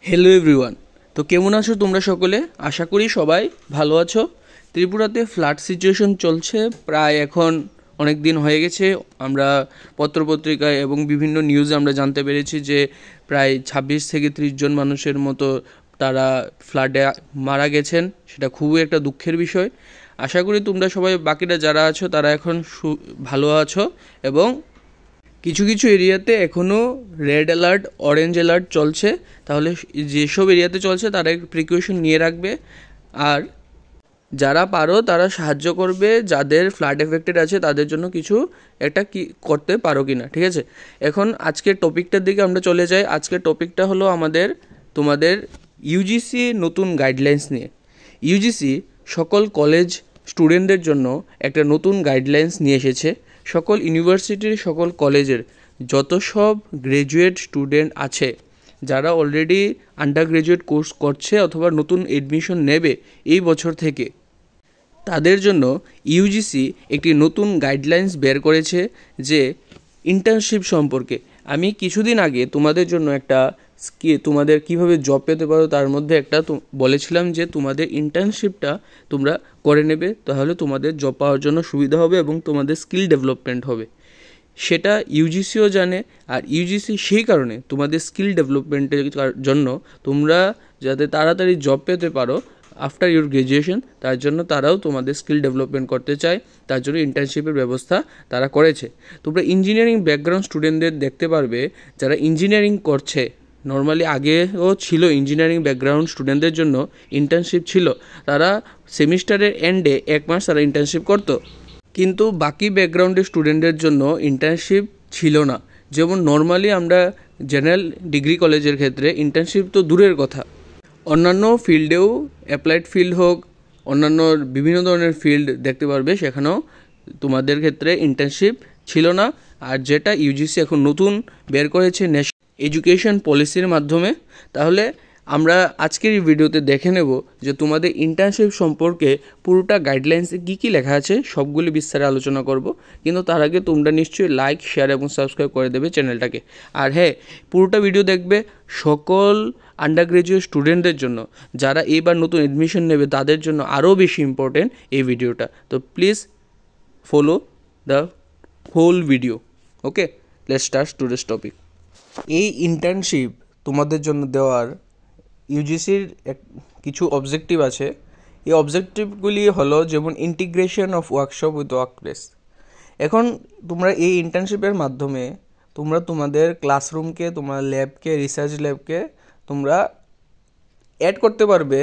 Hello everyone. তো কেমন আছো তোমরা সকলে? আশা করি সবাই ভালো আছো। ত্রিপুরাতে ফ্লাড সিচুয়েশন চলছে প্রায় এখন অনেক দিন হয়ে গেছে। আমরা পত্রপত্রিকায় এবং বিভিন্ন নিউজে আমরা জানতে পেরেছি যে প্রায় 26 থেকে 30 জন মানুষের মতো তারা ফ্লাডে মারা গেছেন। সেটা খুবই একটা দুঃখের বিষয়। আশা করি তোমরা সবাই বাকিরা যারা আছো তারা এখন ভালো আছো এবং কিছু কিছু এরিয়াতে এখনও রেড অ্যালার্ট, অরেঞ্জ অ্যালার্ট চলছে। তাহলে যেসব এরিয়াতে চলছে তারা প্রিকশন নিয়ে রাখবে, আর যারা পারো তারা সাহায্য করবে যাদের ফ্লাড এফেক্টেড আছে তাদের জন্য কিছু একটা কি করতে পারো কি না। ঠিক আছে, এখন আজকের টপিকটার দিকে আমরা চলে যাই। আজকের টপিকটা হলো তোমাদের ইউজিসি নতুন গাইডলাইন্স নিয়ে। ইউজিসি সকল কলেজ স্টুডেন্টদের জন্য একটা নতুন গাইডলাইন্স নিয়ে এসেছে। সকল ইউনিভার্সিটির সকল কলেজের যত সব গ্র্যাজুয়েট স্টুডেন্ট আছে, যারা অলরেডি আন্ডার গ্র্যাজুয়েট কোর্স করছে অথবা নতুন এডমিশন নেবে এই বছর থেকে, তাদের জন্য ইউজিসি একটি নতুন গাইডলাইন্স বের করেছে যে ইন্টার্নশিপ সম্পর্কে। আমি কিছুদিন আগে তোমাদের জন্য তোমাদের কিভাবে জব পেতে পারো তার মধ্যে একটা বলেছিলাম যে তোমাদের ইন্টার্নশিপটা তোমরা করে নেবে, তাহলে তোমাদের জব পাওয়ার জন্য সুবিধা হবে এবং তোমাদের স্কিল ডেভেলপমেন্ট হবে। সেটা ইউজিসিও জানে, আর ইউজিসি সেই কারণে তোমাদের স্কিল ডেভেলপমেন্টের জন্য তোমরা যাতে তাড়াতাড়ি জব পেতে পারো আফটার ইউর গ্র্যাজুয়েশন, তার জন্য তারাও তোমাদের স্কিল ডেভেলপমেন্ট করতে চায়। তার জন্য ইন্টার্নশিপের ব্যবস্থা তারা করেছে। তোমরা ইঞ্জিনিয়ারিং ব্যাকগ্রাউন্ড স্টুডেন্টদের দেখতে পারবে যারা ইঞ্জিনিয়ারিং করছে। নর্মালি আগেও ছিল ইঞ্জিনিয়ারিং ব্যাকগ্রাউন্ড স্টুডেন্টদের জন্য ইন্টার্নশিপ ছিল। তারা সেমিস্টারের এন্ডে 1 মাস তারা ইন্টার্নশিপ করতো, কিন্তু বাকি ব্যাকগ্রাউন্ডের স্টুডেন্টদের জন্য ইন্টার্নশিপ ছিল না। যেমন নর্মালি আমরা জেনারেল ডিগ্রি কলেজের ক্ষেত্রে ইন্টার্নশিপ তো দূরের কথা, অন্যান্য ফিল্ডেও অ্যাপ্লাইড ফিল্ড হোক, অন্যান্য বিভিন্ন ধরনের ফিল্ড দেখতে পারবে, সেখানেও তোমাদের ক্ষেত্রে ইন্টার্নশিপ ছিল না। আর যেটা ইউজিসি এখন নতুন বের করেছে ন্যাশনাল এডুকেশন পলিসির মাধ্যমে, তাহলে আমরা আজকের এই ভিডিওতে দেখে নেব যে তোমাদের ইন্টার্নশিপ সম্পর্কে পুরোটা গাইডলাইন্সে কী কী লেখা আছে, সবগুলি বিস্তারে আলোচনা করব। কিন্তু তার আগে তোমরা নিশ্চয়ই লাইক, শেয়ার এবং সাবস্ক্রাইব করে দেবে চ্যানেলটাকে। আর হ্যাঁ, পুরোটা ভিডিও দেখবে সকল আন্ডার গ্র্যাজুয়েট স্টুডেন্টদের জন্য, যারা এইবার নতুন এডমিশন নেবে তাদের জন্য আরও বেশি ইম্পর্টেন্ট এই ভিডিওটা। তো please follow the whole video. Okay, let's start today's topic. এই ইন্টার্নশিপ তোমাদের জন্য দেওয়ার ইউজিসির কিছু অবজেক্টিভ আছে। এই অবজেক্টিভগুলি হলো যেমন integration of workshop with workplace. এখন তোমরা এই ইন্টার্নশিপের মাধ্যমে তোমরা তোমাদের ক্লাসরুমকে, তোমার ল্যাবকে, রিসার্চ ল্যাবকে তোমরা অ্যাড করতে পারবে,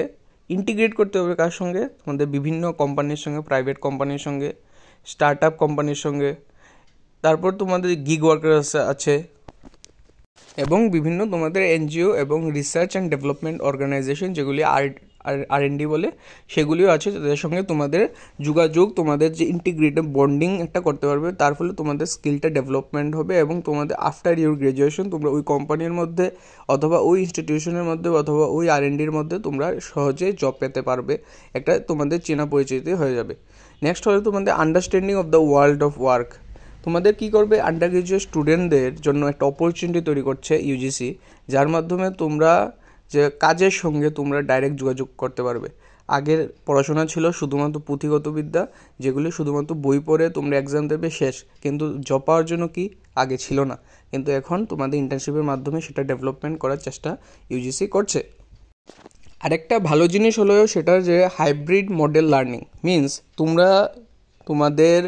ইন্টিগ্রেট করতে পারবে কার সঙ্গে? তোমাদের বিভিন্ন কোম্পানির সঙ্গে, প্রাইভেট কোম্পানির সঙ্গে, স্টার্ট আপ কোম্পানির সঙ্গে। তারপর তোমাদের গিগ ওয়ার্কার আছে এবং বিভিন্ন তোমাদের এনজিও এবং রিসার্চ অ্যান্ড ডেভেলপমেন্ট অর্গানাইজেশন, যেগুলি আর&ডি বলে, সেগুলিও আছে। তাদের সঙ্গে তোমাদের যোগাযোগ, তোমাদের যে ইন্টিগ্রেটেড বন্ডিং একটা করতে পারবে, তার ফলে তোমাদের স্কিলটা ডেভেলপমেন্ট হবে এবং তোমাদের আফটার ইউর গ্র্যাজুয়েশন তোমরা ওই কোম্পানির মধ্যে অথবা ওই ইনস্টিটিউশনের মধ্যে অথবা ওই আর&ডির মধ্যে তোমরা সহজে জব পেতে পারবে। একটা তোমাদের চেনা পরিচিতি হয়ে যাবে। নেক্সট হলো তোমাদের understanding of the world of work. তোমাদের কী করবে? আন্ডার গ্র্যাজুয়েট স্টুডেন্টদের জন্য একটা অপরচুনিটি তৈরি করছে ইউজিসি, যার মাধ্যমে তোমরা যে কাজের সঙ্গে তোমরা ডাইরেক্ট যোগাযোগ করতে পারবে। আগের পড়াশোনা ছিল শুধুমাত্র পুঁথিগত বিদ্যা, যেগুলি শুধুমাত্র বই পড়ে তোমরা এক্সাম দেবে শেষ, কিন্তু জব পাওয়ার জন্য কি আগে ছিল না। কিন্তু এখন তোমাদের ইন্টার্নশিপের মাধ্যমে সেটা ডেভেলপমেন্ট করার চেষ্টা ইউজিসি করছে। আরেকটা ভালো জিনিস হলো সেটা যে হাইব্রিড মডেল লার্নিং। মিনস তোমরা তোমাদের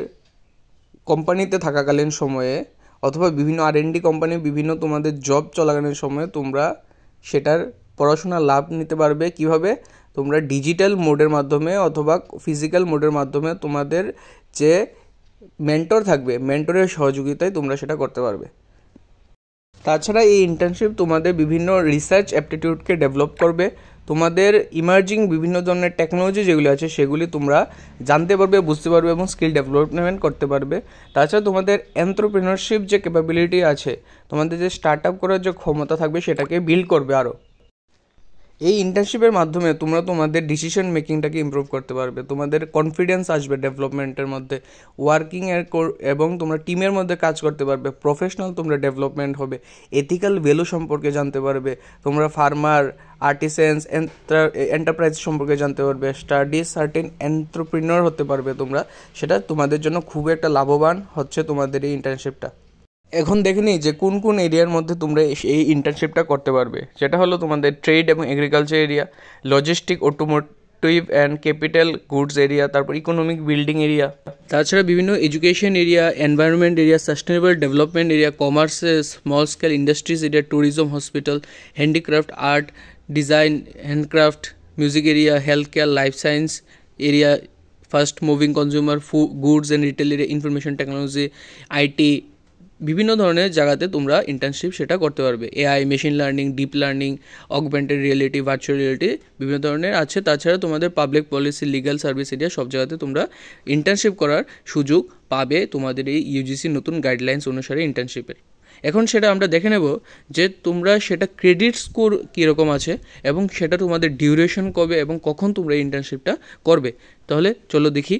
কোম্পানিতে থাকাকালীন সময়ে অথবা বিভিন্ন আর&ডি কোম্পানি বিভিন্ন তোমাদের জব চলাকালীন সময়ে তোমরা সেটার পড়াশোনার লাভ নিতে পারবে। কিভাবে? তোমরা ডিজিটাল মোডের মাধ্যমে অথবা ফিজিক্যাল মোডের মাধ্যমে তোমাদের যে মেন্টর থাকবে, মেন্টরের সহযোগিতায় তোমরা সেটা করতে পারবে। তাছাড়া এই ইন্টার্নশিপ তোমাদের বিভিন্ন রিসার্চ অ্যাপটিটিউডকে ডেভেলপ করবে। তোমাদের ইমার্জিং বিভিন্ন ধরনের টেকনোলজি যেগুলি আছে সেগুলি তোমরা জানতে পারবে, বুঝতে পারবে এবং স্কিল ডেভেলপমেন্ট করতে পারবে। তাছাড়া তোমাদের এন্ট্রপ্রেনারশিপ যে ক্যাপাবিলিটি আছে, তোমাদের যে স্টার্ট আপ করার যে ক্ষমতা থাকবে সেটাকে বিল্ড করবে আরও। এই ইন্টার্নশিপের মাধ্যমে তোমরা তোমাদের ডিসিশন মেকিংটাকে ইমপ্রুভ করতে পারবে, তোমাদের কনফিডেন্স আসবে ডেভেলপমেন্টের মধ্যে, ওয়ার্কিংয়ের এবং তোমরা টিমের মধ্যে কাজ করতে পারবে, প্রফেশনাল তোমরা ডেভেলপমেন্ট হবে, এথিক্যাল ভ্যালু সম্পর্কে জানতে পারবে, তোমরা ফার্মার, আর্টিসেন্স, এন্টারপ্রাইজ সম্পর্কে জানতে পারবে, স্টাডি সার্টেন এন্টারপ্রিনিয়র হতে পারবে তোমরা। সেটা তোমাদের জন্য খুব একটা লাভবান হচ্ছে তোমাদের এই ইন্টার্নশিপটা। এখন দেখে নিই যে কোন কোন এরিয়ার মধ্যে তোমরা এই ইন্টার্নশিপটা করতে পারবে। সেটা হলো তোমাদের ট্রেড এবং agriculture area, logistic, automotive and capital goods area, তারপর ইকোনমিক বিল্ডিং এরিয়া, তাছাড়া বিভিন্ন education area, environment area, sustainable development area, commerce, small scale industries area, tourism, hospital, handicraft, art, design, handcraft, music area, health care, life science area, fast moving consumer goods and retail area, information technology, IT, বিভিন্ন ধরনের জায়গাতে তোমরা internship সেটা করতে পারবে। AI, machine learning, deep learning, augmented reality, virtual reality, বিভিন্ন ধরনের আছে। তাছাড়া তোমাদের public policy, legal service area, সব জায়গাতে তোমরা ইন্টার্নশিপ করার সুযোগ পাবে তোমাদের এই ইউজিসি নতুন গাইডলাইন্স অনুসারে ইন্টার্নশিপের। এখন সেটা আমরা দেখে নেব যে তোমরা সেটা ক্রেডিট স্কোর কীরকম আছে এবং সেটা তোমাদের ডিউরেশন কবে এবং কখন তোমরা ইন্টার্নশিপটা করবে। তাহলে চলো দেখি।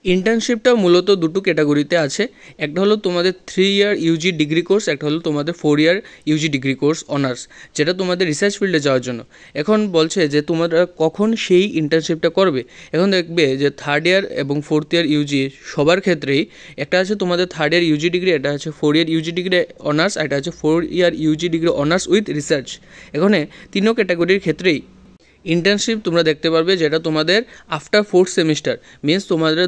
ইন্টার্নশিপটা মূলত দুটো ক্যাটাগরিতে আছে। একটা হলো তোমাদের 3 ইয়ার ইউজি ডিগ্রি কোর্স, একটা হলো তোমাদের 4 ইয়ার ইউজি ডিগ্রি কোর্স অনার্স, যেটা তোমাদের রিসার্চ ফিল্ডে যাওয়ার জন্য। এখন বলছে যে তোমরা কখন সেই ইন্টার্নশিপটা করবে। এখন দেখবে যে 3rd ইয়ার এবং 4th ইয়ার ইউজি সবার ক্ষেত্রেই একটা আছে তোমাদের 3rd ইয়ার ইউজি ডিগ্রি, এটা আছে 4 ইয়ার ইউজি ডিগ্রি অনার্স, এটা আছে 4 ইয়ার UG degree honours with research. এখানে তিনও ক্যাটাগরির ক্ষেত্রেই ইন্টার্নশিপ তোমরা দেখতে পারবে, যেটা তোমাদের আফটার 4th সেমিস্টার মিনস তোমাদের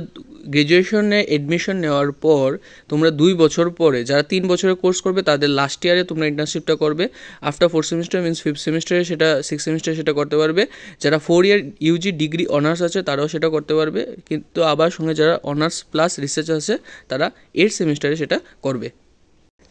গ্র্যাজুয়েশনে এডমিশন নেওয়ার পর তোমরা 2 বছর পরে, যারা 3 বছরের কোর্স করবে তাদের লাস্ট ইয়ারে তোমরা ইন্টার্নশিপটা করবে। After 4th semester means 5th সেমিস্টারে সেটা 6th সেমিস্টারে সেটা করতে পারবে। যারা 4 ইয়ার ইউজি ডিগ্রি অনার্স আছে তারাও সেটা করতে পারবে, কিন্তু আবার সঙ্গে যারা অনার্স প্লাস রিসার্চ আছে তারা 8th সেমিস্টারে সেটা করবে।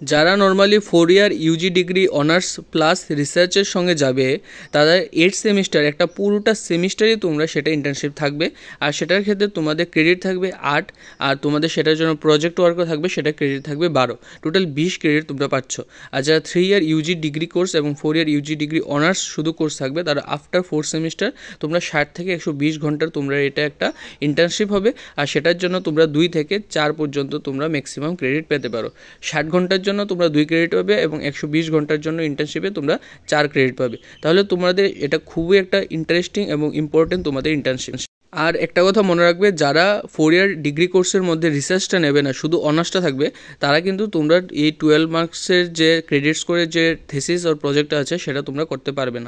যারা নর্মালি 4 ইয়ার ইউজি ডিগ্রি অনার্স প্লাস রিসার্চের সঙ্গে যাবে তারা 8th সেমিস্টার একটা পুরোটা সেমিস্টারই তোমরা সেটা ইন্টার্নশিপ থাকবে, আর সেটার ক্ষেত্রে তোমাদের ক্রেডিট থাকবে 8, আর তোমাদের সেটার জন্য প্রজেক্ট ওয়ার্কও থাকবে, সেটা ক্রেডিট থাকবে 12, টোটাল 20 ক্রেডিট তোমরা পাচ্ছ। আর যারা 3 ইয়ার ইউজি ডিগ্রি কোর্স এবং 4 ইয়ার ইউজি ডিগ্রি অনার্স শুধু কোর্স থাকবে তারা আফটার 4th সেমিস্টার তোমরা 60 থেকে 120 ঘন্টার তোমরা এটা একটা ইন্টার্নশিপ হবে, আর সেটার জন্য তোমরা 2 থেকে 4 পর্যন্ত তোমরা ম্যাক্সিমাম ক্রেডিট পেতে পারো। 60 ঘন্টার জন্য তোমরা 2 ক্রেডিট পাবে এবং 120 ঘন্টার জন্য ইন্টার্নশিপে তোমরা 4 ক্রেডিট পাবে। তাহলে তোমাদের এটা খুবই একটা ইন্টারেস্টিং এবং ইম্পর্টেন্ট তোমাদের ইন্টার্নশিপ। আর একটা কথা মনে রাখবে, যারা 4 ইয়ার ডিগ্রি কোর্সের মধ্যে রিসার্চটা নেবে না, শুধু অনার্সটা থাকবে, তারা কিন্তু তোমরা এই 12 মার্কসের যে ক্রেডিট স্কোরের যে থিসিস আর প্রজেক্টটা আছে সেটা তোমরা করতে পারবে না।